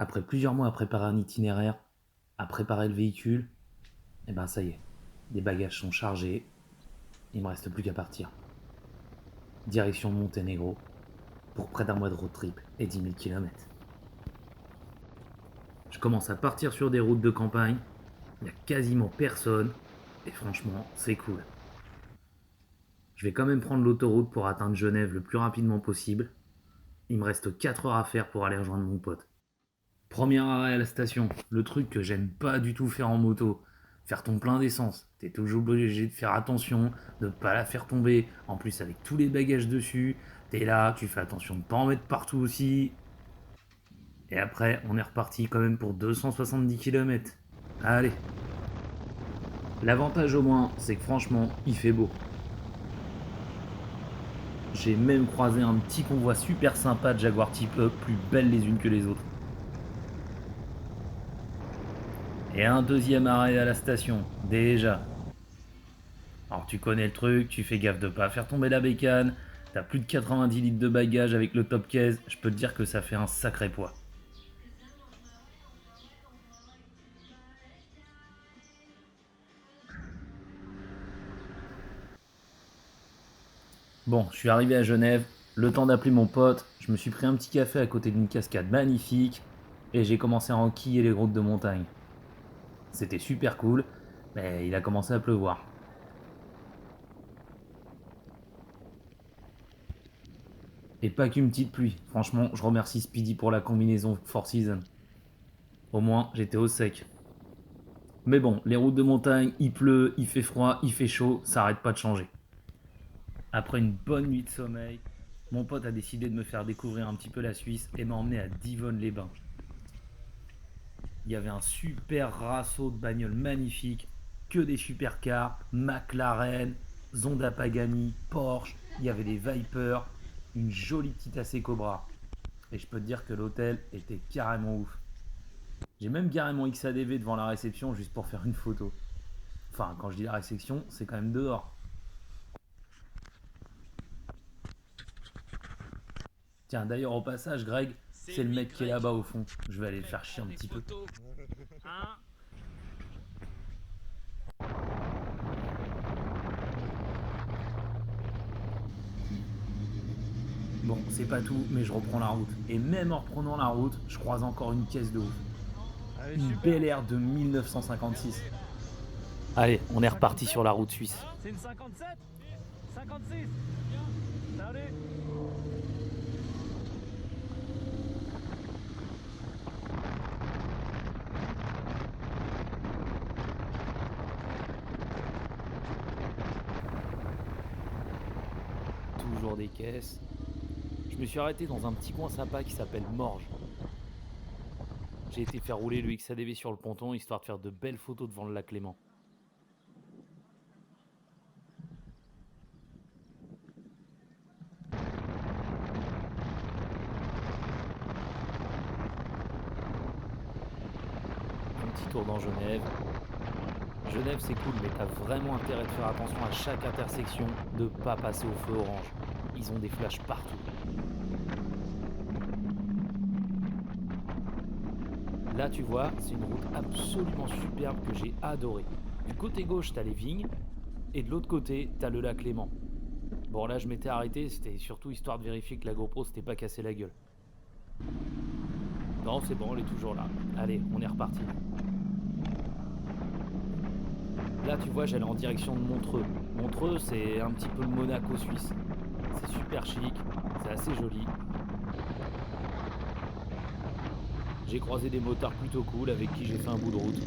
Après plusieurs mois à préparer un itinéraire, à préparer le véhicule, et ben ça y est, les bagages sont chargés, il me reste plus qu'à partir. Direction Monténégro, pour près d'un mois de road trip et 10 000 km. Je commence à partir sur des routes de campagne, il n'y a quasiment personne, et franchement, c'est cool. Je vais quand même prendre l'autoroute pour atteindre Genève le plus rapidement possible. Il me reste 4 heures à faire pour aller rejoindre mon pote. Premier arrêt à la station, le truc que j'aime pas du tout faire en moto. Faire ton plein d'essence. T'es toujours obligé de faire attention, de pas la faire tomber. En plus, avec tous les bagages dessus, t'es là, tu fais attention de pas en mettre partout aussi. Et après, on est reparti quand même pour 270 km. Allez. L'avantage au moins, c'est que franchement, il fait beau. J'ai même croisé un petit convoi super sympa de Jaguar Type E, plus belles les unes que les autres. Et un deuxième arrêt à la station, déjà. Alors tu connais le truc, tu fais gaffe de pas faire tomber la bécane, t'as plus de 90 litres de bagages avec le top case, je peux te dire que ça fait un sacré poids. Bon, je suis arrivé à Genève, le temps d'appeler mon pote, je me suis pris un petit café à côté d'une cascade magnifique, et j'ai commencé à enquiller les routes de montagne. C'était super cool, mais il a commencé à pleuvoir. Et pas qu'une petite pluie, franchement, je remercie Speedy pour la combinaison Four Seasons. Au moins, j'étais au sec. Mais bon, les routes de montagne, il pleut, il fait froid, il fait chaud, ça arrête pas de changer. Après une bonne nuit de sommeil, mon pote a décidé de me faire découvrir un petit peu la Suisse et m'a emmené à Divonne-les-Bains. Il y avait un super raceau de bagnoles magnifiques, que des supercars, McLaren, Zonda Pagani, Porsche, il y avait des Viper, une jolie petite AC Cobra. Et je peux te dire que l'hôtel était carrément ouf. J'ai même garé mon XADV devant la réception juste pour faire une photo. Enfin, quand je dis la réception, c'est quand même dehors. Tiens, d'ailleurs, au passage, Greg, c'est le lui, mec qui est Greg. là-bas au fond. Je vais aller le Fais faire chier un des petit peu. photos. Hein? Bon, c'est pas tout, mais je reprends la route. Et même en reprenant la route, je croise encore une caisse de ouf. Allez, Une super. Bel Air de 1956. Allez, on est reparti sur la route suisse. C'est une 57? 56? Salut. Toujours des caisses. Je me suis arrêté dans un petit coin sympa qui s'appelle Morges. J'ai été faire rouler le XADV sur le ponton histoire de faire de belles photos devant le lac Léman. Un petit tour dans Genève. Genève c'est cool, mais t'as vraiment intérêt de faire attention à chaque intersection, de pas passer au feu orange. Ils ont des flashs partout. Là tu vois, c'est une route absolument superbe que j'ai adorée. Du côté gauche t'as les vignes, et de l'autre côté t'as le lac Léman. Bon là je m'étais arrêté, c'était surtout histoire de vérifier que la GoPro s'était pas cassé la gueule. Non c'est bon, elle est toujours là. Allez, on est reparti. Là tu vois j'allais en direction de Montreux. Montreux c'est un petit peu le Monaco suisse. C'est super chic, c'est assez joli. J'ai croisé des motards plutôt cool avec qui j'ai fait un bout de route.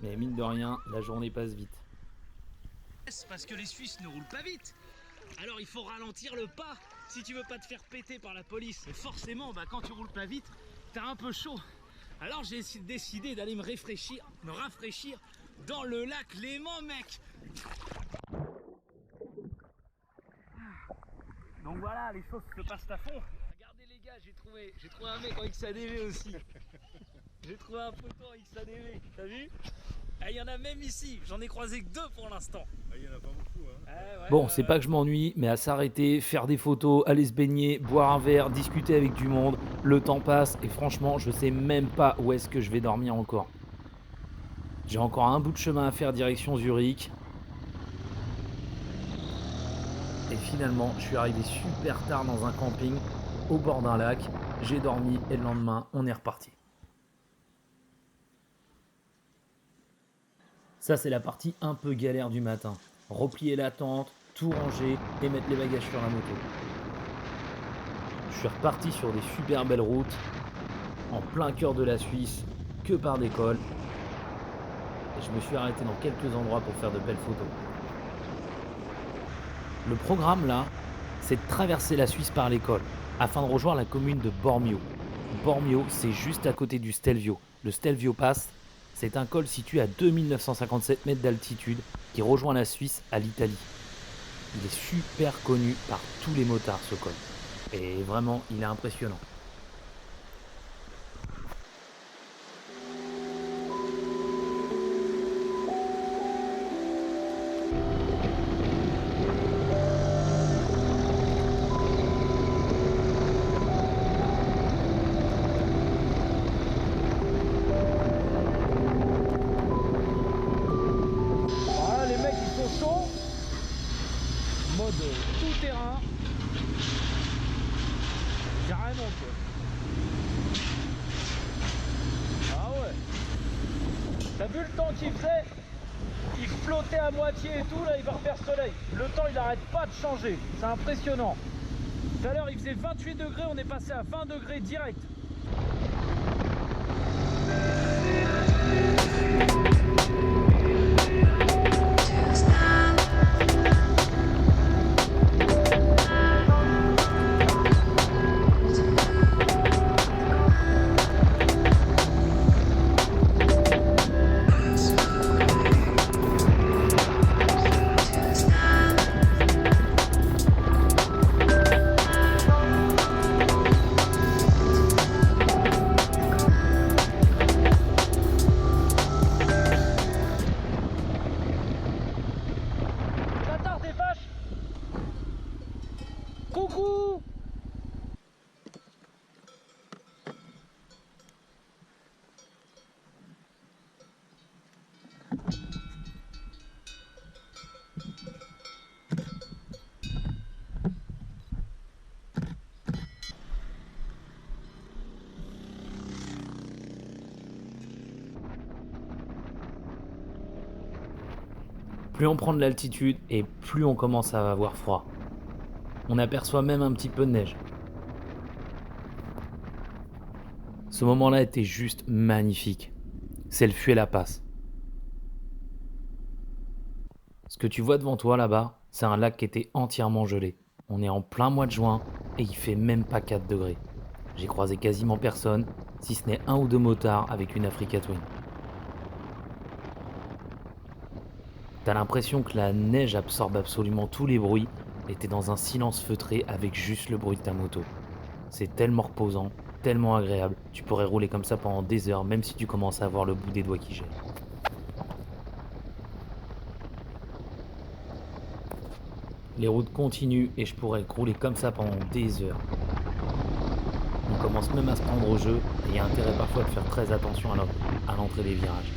Mais mine de rien, la journée passe vite. C'est parce que les Suisses ne roulent pas vite. Alors il faut ralentir le pas si tu veux pas te faire péter par la police. Et forcément, quand tu roules pas vite, t'as un peu chaud. Alors j'ai décidé d'aller me rafraîchir dans le lac Léman, mec. Donc voilà, les choses se passent à fond. Regardez les gars, j'ai trouvé un mec en XADV aussi. J'ai trouvé un poteau en XADV, t'as vu? Il y en a même ici, j'en ai croisé que 2 pour l'instant. Ah, il y en a pas beaucoup, hein. Bon, c'est pas que je m'ennuie, mais à s'arrêter, faire des photos, aller se baigner, boire un verre, discuter avec du monde, le temps passe et franchement, je sais même pas où est-ce que je vais dormir encore. J'ai encore un bout de chemin à faire direction Zurich. Et finalement, je suis arrivé super tard dans un camping, au bord d'un lac. J'ai dormi et le lendemain, on est reparti. Ça, c'est la partie un peu galère du matin. Replier la tente, tout ranger et mettre les bagages sur la moto. Je suis reparti sur des super belles routes, en plein cœur de la Suisse, que par des cols. Et je me suis arrêté dans quelques endroits pour faire de belles photos. Le programme là, c'est de traverser la Suisse par les cols, afin de rejoindre la commune de Bormio. Bormio, c'est juste à côté du Stelvio. Le Stelvio Pass, c'est un col situé à 2957 mètres d'altitude qui rejoint la Suisse à l'Italie. Il est super connu par tous les motards ce col. Et vraiment, il est impressionnant. Voilà, les mecs ils sont chauds. Mode tout terrain. Carrément quoi. Ah ouais. T'as vu le temps qu'il faisait? Il flottait à moitié et tout, là il va refaire soleil. Le temps il arrête pas de changer. C'est impressionnant. Tout à l'heure il faisait 28 degrés, on est passé à 20 degrés direct. J'attends des vaches. Coucou. Plus on prend de l'altitude et plus on commence à avoir froid. On aperçoit même un petit peu de neige. Ce moment-là était juste magnifique. C'est le Fuet la Passe. Ce que tu vois devant toi là-bas, c'est un lac qui était entièrement gelé. On est en plein mois de juin et il fait même pas 4 degrés. J'ai croisé quasiment personne, si ce n'est un ou deux motards avec une Africa Twin. T'as l'impression que la neige absorbe absolument tous les bruits et t'es dans un silence feutré avec juste le bruit de ta moto. C'est tellement reposant, tellement agréable, tu pourrais rouler comme ça pendant des heures même si tu commences à avoir le bout des doigts qui gèlent. Les routes continuent et je pourrais rouler comme ça pendant des heures. On commence même à se prendre au jeu et il y a intérêt parfois de faire très attention à l'entrée des virages.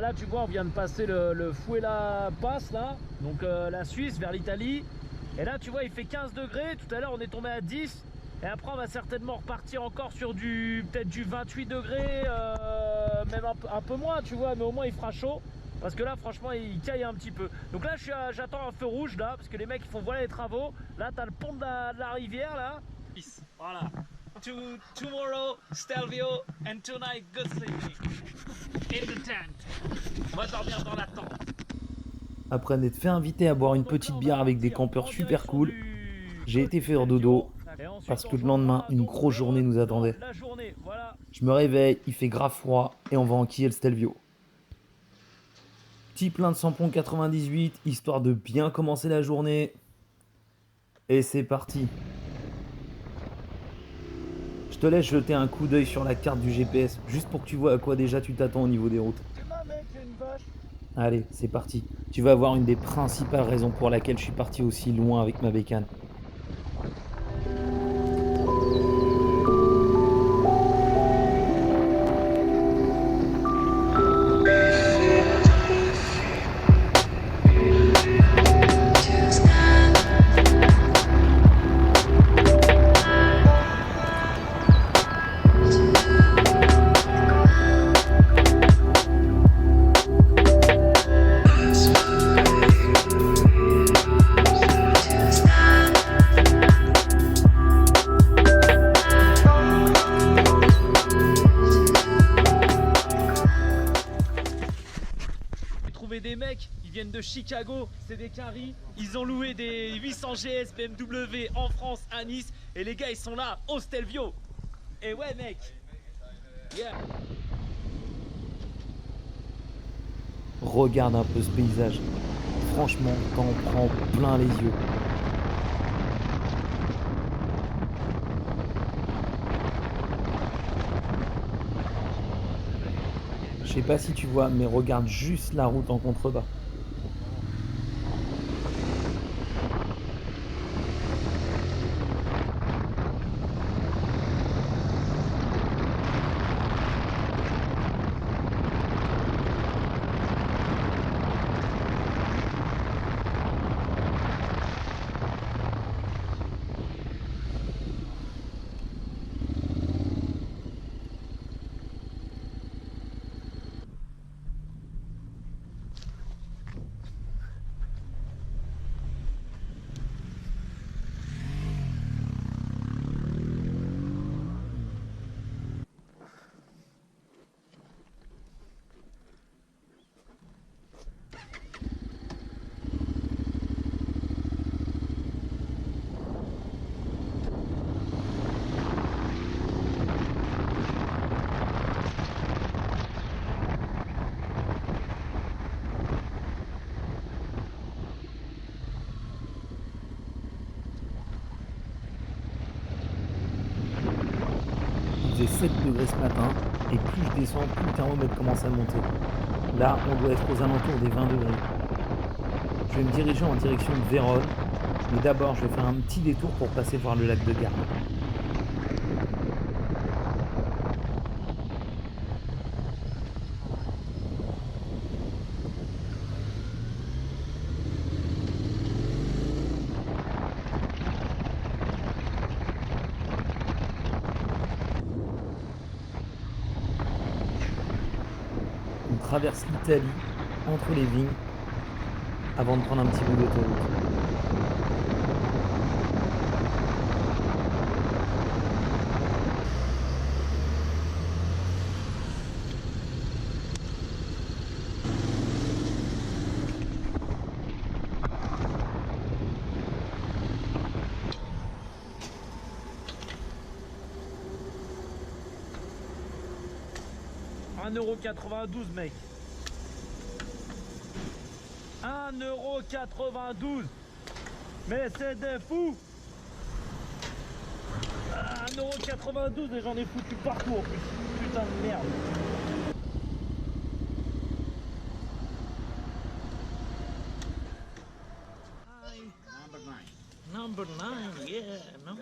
Là tu vois on vient de passer le Fuet la Passe là, donc la Suisse vers l'Italie. Et là tu vois il fait 15 degrés, tout à l'heure on est tombé à 10. Et après on va certainement repartir encore sur peut-être du 28 degrés, même un peu moins tu vois, mais au moins il fera chaud. Parce que là franchement il caille un petit peu. Donc là j'attends un feu rouge là, parce que les mecs ils font voilà les travaux. Là t'as le pont de la rivière là. Voilà. Tomorrow, Stelvio, and tonight, good sleeping. In the tent. On va dormir dans la tente. Après m'être fait inviter à boire une petite bière avec des campeurs super cool, j'ai été faire dodo parce que le lendemain, une grosse journée nous attendait. La journée, voilà. Je me réveille, il fait grave froid et on va enquiller le Stelvio. Petit plein de samplon 98, histoire de bien commencer la journée. Et c'est parti. Je te laisse jeter un coup d'œil sur la carte du GPS, juste pour que tu vois à quoi déjà tu t'attends au niveau des routes. Allez, c'est parti. Tu vas voir une des principales raisons pour laquelle je suis parti aussi loin avec ma bécane. Des mecs, ils viennent de Chicago, c'est des caries, ils ont loué des 800 GS BMW en France à Nice et les gars ils sont là au Stelvio. Et ouais mec, yeah. Regarde un peu ce paysage, franchement t'en prends plein les yeux. Je sais pas si tu vois, mais regarde juste la route en contrebas. Il faisait 7 degrés ce matin, et plus je descends, plus le thermomètre commence à monter. Là, on doit être aux alentours des 20 degrés. Je vais me diriger en direction de Vérone, mais d'abord je vais faire un petit détour pour passer voir le lac de Garde. On traverse l'Italie, entre les vignes, avant de prendre un petit bout d'autoroute. €1,92 mec. 1,92 €. Mais c'est des fous. 1,92 € et j'en ai foutu partout en plus. Putain de merde. Number 9, yeah. No.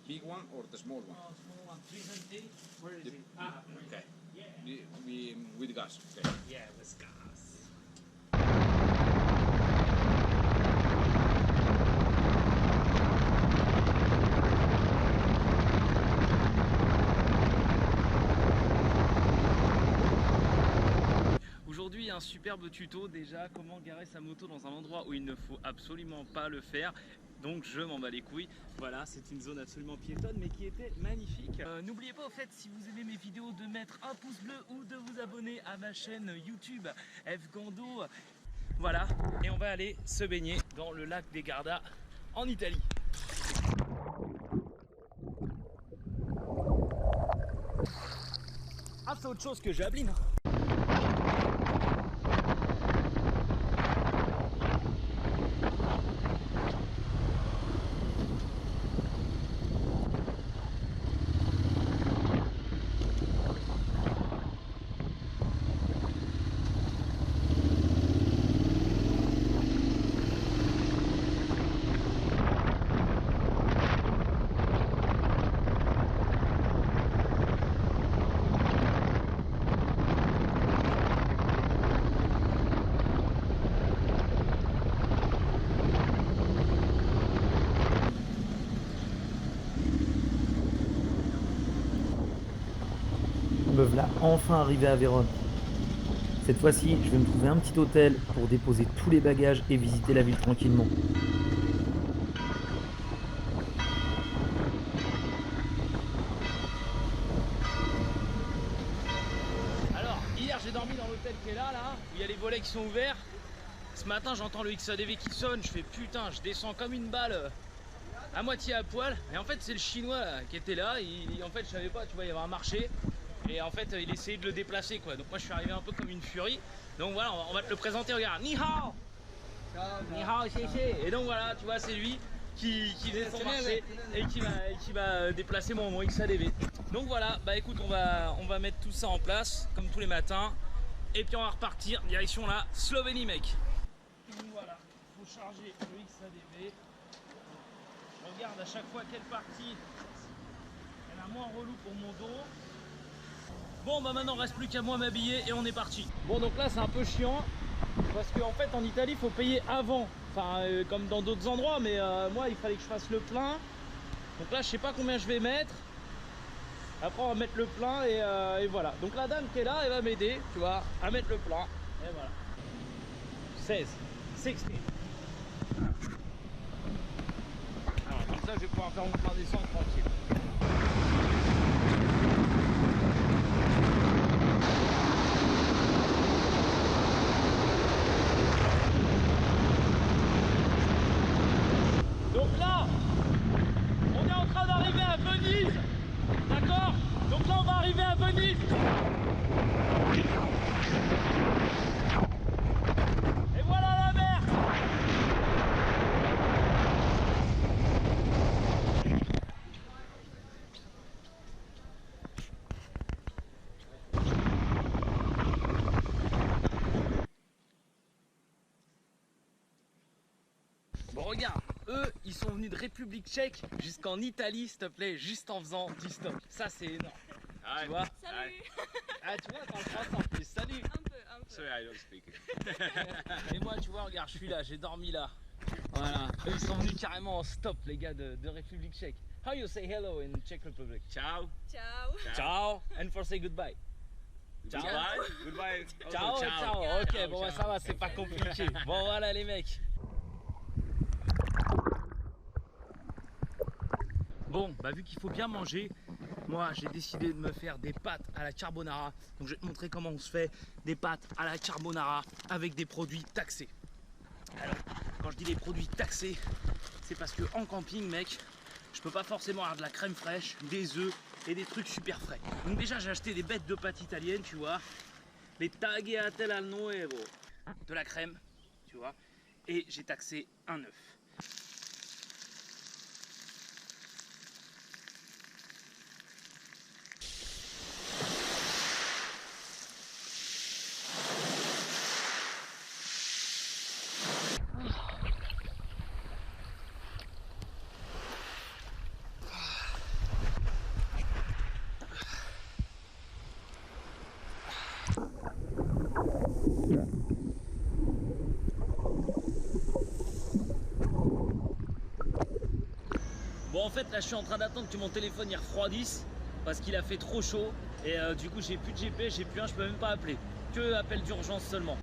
Big one or the small one? Small one. 300. Where is it? Okay. Yeah. With gas. Okay. Yeah, with gas. Aujourd'hui, un superbe tuto déjà, comment garer sa moto dans un endroit où il ne faut absolument pas le faire. Donc je m'en bats les couilles. Voilà, c'est une zone absolument piétonne mais qui était magnifique. N'oubliez pas au fait, si vous aimez mes vidéos, de mettre un pouce bleu ou de vous abonner à ma chaîne YouTube Fgando. Voilà, et on va aller se baigner dans le lac des Garda en Italie. autre chose que Jablin. Me voilà enfin arrivé à Vérone. Cette fois-ci, je vais me trouver un petit hôtel pour déposer tous les bagages et visiter la ville tranquillement. Alors, hier j'ai dormi dans l'hôtel qui est là, où il y a les volets qui sont ouverts. Ce matin j'entends le XADV qui sonne, je fais putain, je descends comme une balle à moitié à poil. Et en fait c'est le chinois là, qui était là, en fait je savais pas, tu vois, il y avait un marché. Et en fait il essayait de le déplacer quoi. Donc moi je suis arrivé un peu comme une furie. Donc voilà, on va te le présenter, regarde. Ni hao. Ni hao, xie xie. Et donc voilà, tu vois, c'est lui qui faisait son marché et qui va déplacer mon XADV. Donc voilà, bah écoute, on va mettre tout ça en place comme tous les matins. Et puis on va repartir direction la Slovénie, mec. Donc voilà, il faut charger le XADV. Je regarde à chaque fois quelle partie elle a moins relou pour mon dos. Bon bah maintenant reste plus qu'à moi m'habiller et on est parti. Bon donc là c'est un peu chiant parce qu'en fait en Italie il faut payer avant. Enfin comme dans d'autres endroits, mais moi il fallait que je fasse le plein. Donc là je sais pas combien je vais mettre. Après on va mettre le plein et voilà. Donc la dame qui est là elle va m'aider, tu vois, à mettre le plein. Et voilà. 16, 16. Alors comme ça je vais pouvoir faire mon plein d'essence tranquille. Donc là, on est en train d'arriver à Venise, d'accord? Donc là, on va arriver à Venise. Et voilà la mer. Bon, regarde. Eux, ils sont venus de République tchèque jusqu'en Italie, s'il te plaît, juste en faisant 10 stops. Ça, c'est énorme. Tu vois? Salut. Ah, tu vois, parle français en plus. Salut. Un peu. Sorry, I don't speak. Et moi, tu vois, regarde, je suis là, j'ai dormi là. Voilà. Eux, ils sont venus carrément en stop, les gars de République tchèque. How you say hello in Czech Republic? Ciao. Ciao. Ciao. And for say goodbye. Ciao. Goodbye. Goodbye. Also, Ciao, ciao. Ok, Ciao, bon, bah, ciao. ça va, c'est pas compliqué. Bon, voilà, les mecs. Bon, bah vu qu'il faut bien manger, moi j'ai décidé de me faire des pâtes à la carbonara. Donc je vais te montrer comment on se fait des pâtes à la carbonara avec des produits taxés. Alors, quand je dis des produits taxés, c'est parce que en camping, mec, je peux pas forcément avoir de la crème fraîche, des œufs et des trucs super frais. Donc déjà j'ai acheté des bêtes de pâtes italiennes, tu vois, les tagliatelle al nuovo, de la crème, tu vois, et j'ai taxé un œuf. Bon en fait là je suis en train d'attendre que mon téléphone y refroidisse parce qu'il a fait trop chaud et du coup j'ai plus de GPS, j'ai plus rien, je peux même pas appeler. Que appel d'urgence seulement.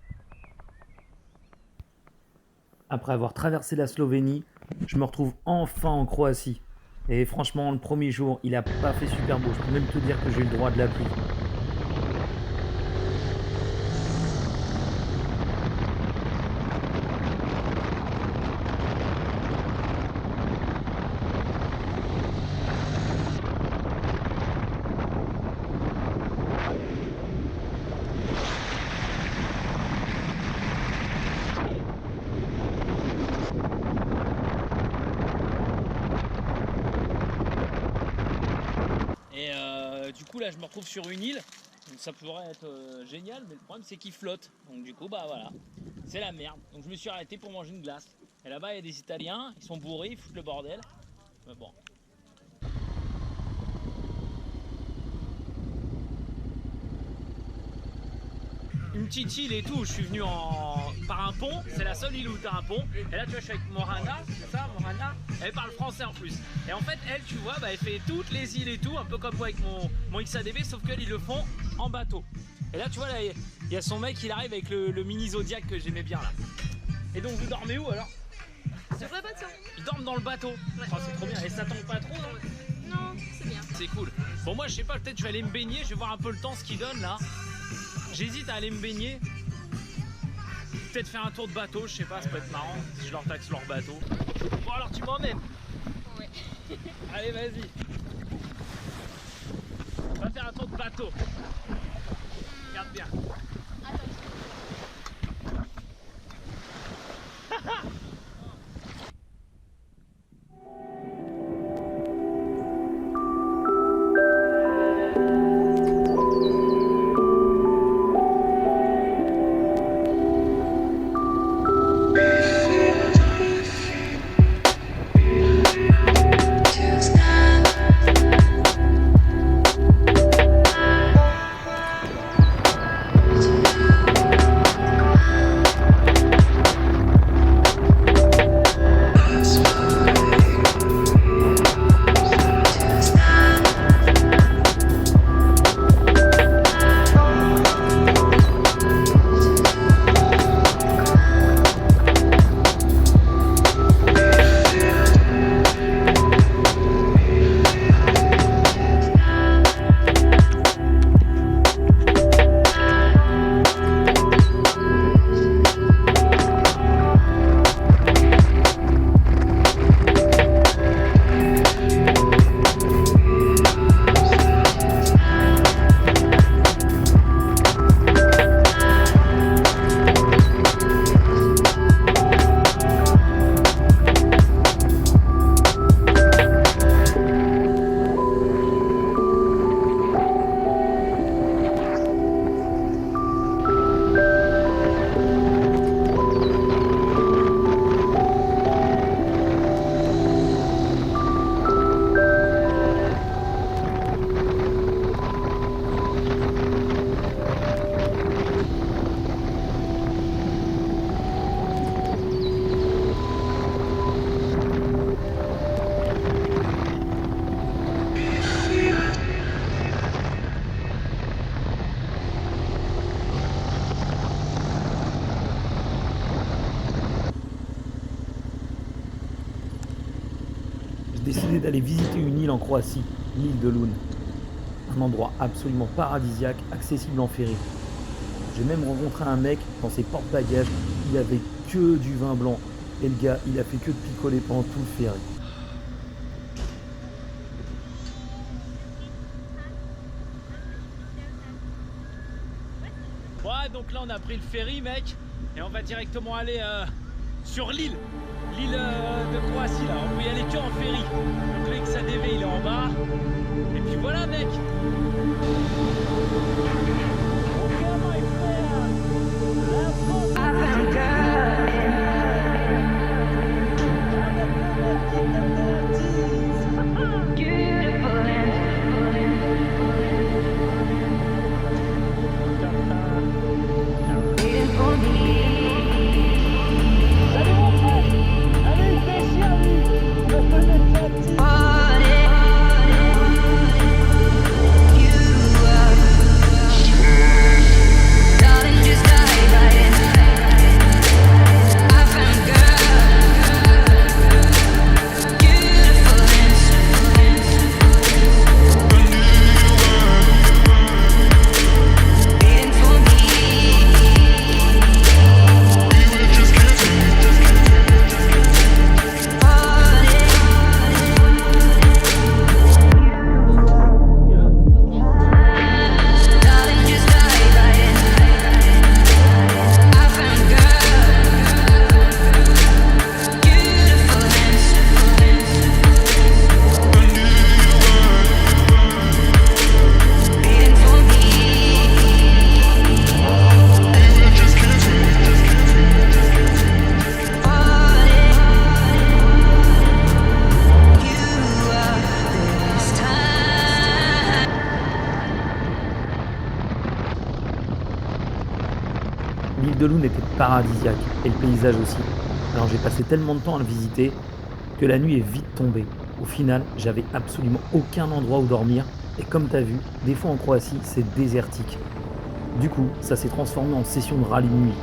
Après avoir traversé la Slovénie, je me retrouve enfin en Croatie. Et franchement, le premier jour, il a pas fait super beau. Je peux même te dire que j'ai eu le droit de la pluie. coup là je me retrouve sur une île, donc ça pourrait être génial, mais le problème c'est qu'il flotte. Donc du coup bah voilà, c'est la merde. Donc je me suis arrêté pour manger une glace. Et là-bas il y a des Italiens, ils sont bourrés, ils foutent le bordel. Mais bon. Une petite île et tout, je suis venu par un pont, c'est la seule île où t'as un pont. Et là tu vois je suis avec Morana, c'est ça Morana, elle parle français en plus. Et en fait elle tu vois, bah, elle fait toutes les îles et tout, un peu comme moi avec mon XADV, sauf qu'elle ils le font en bateau. Et là tu vois là il y a son mec, il arrive avec le mini Zodiac que j'aimais bien là. Et donc vous dormez où alors? Sur le bateau. Ils dorment dans le bateau. Ouais. Oh, c'est trop bien, et ça tombe pas trop non? Non, c'est bien. C'est cool. Bon moi je sais pas, peut-être je vais aller me baigner, je vais voir un peu le temps ce qu'il donne là. J'hésite à aller me baigner. Peut-être faire un tour de bateau, je sais pas, ça peut être marrant si je leur taxe leur bateau. Bon alors tu m'emmènes? Ouais. Allez vas-y. On va faire un tour de bateau. Regarde bien. J'ai décidé d'aller visiter une île en Croatie, l'île de Loun. Un endroit absolument paradisiaque, accessible en ferry. J'ai même rencontré un mec dans ses porte-bagages, il avait que du vin blanc. Et le gars, il a fait que de picoler pendant tout le ferry. Ouais, donc là on a pris le ferry mec, et on va directement aller sur l'île de Croatie là, on peut y aller que en ferry. Donc le XADV il est en bas, et puis voilà mec. Ok my friend, let's go. Darling, L'île de Loon était paradisiaque, et le paysage aussi. Alors j'ai passé tellement de temps à le visiter que la nuit est vite tombée. Au final, j'avais absolument aucun endroit où dormir, et comme t'as vu, des fois en Croatie, c'est désertique. Du coup, ça s'est transformé en session de rallye de nuit.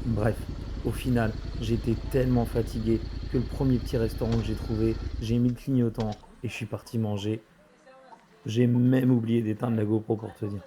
Bref, au final, j'étais tellement fatigué que le premier petit restaurant que j'ai trouvé, j'ai mis le clignotant et je suis parti manger. J'ai même oublié d'éteindre la GoPro pour te dire.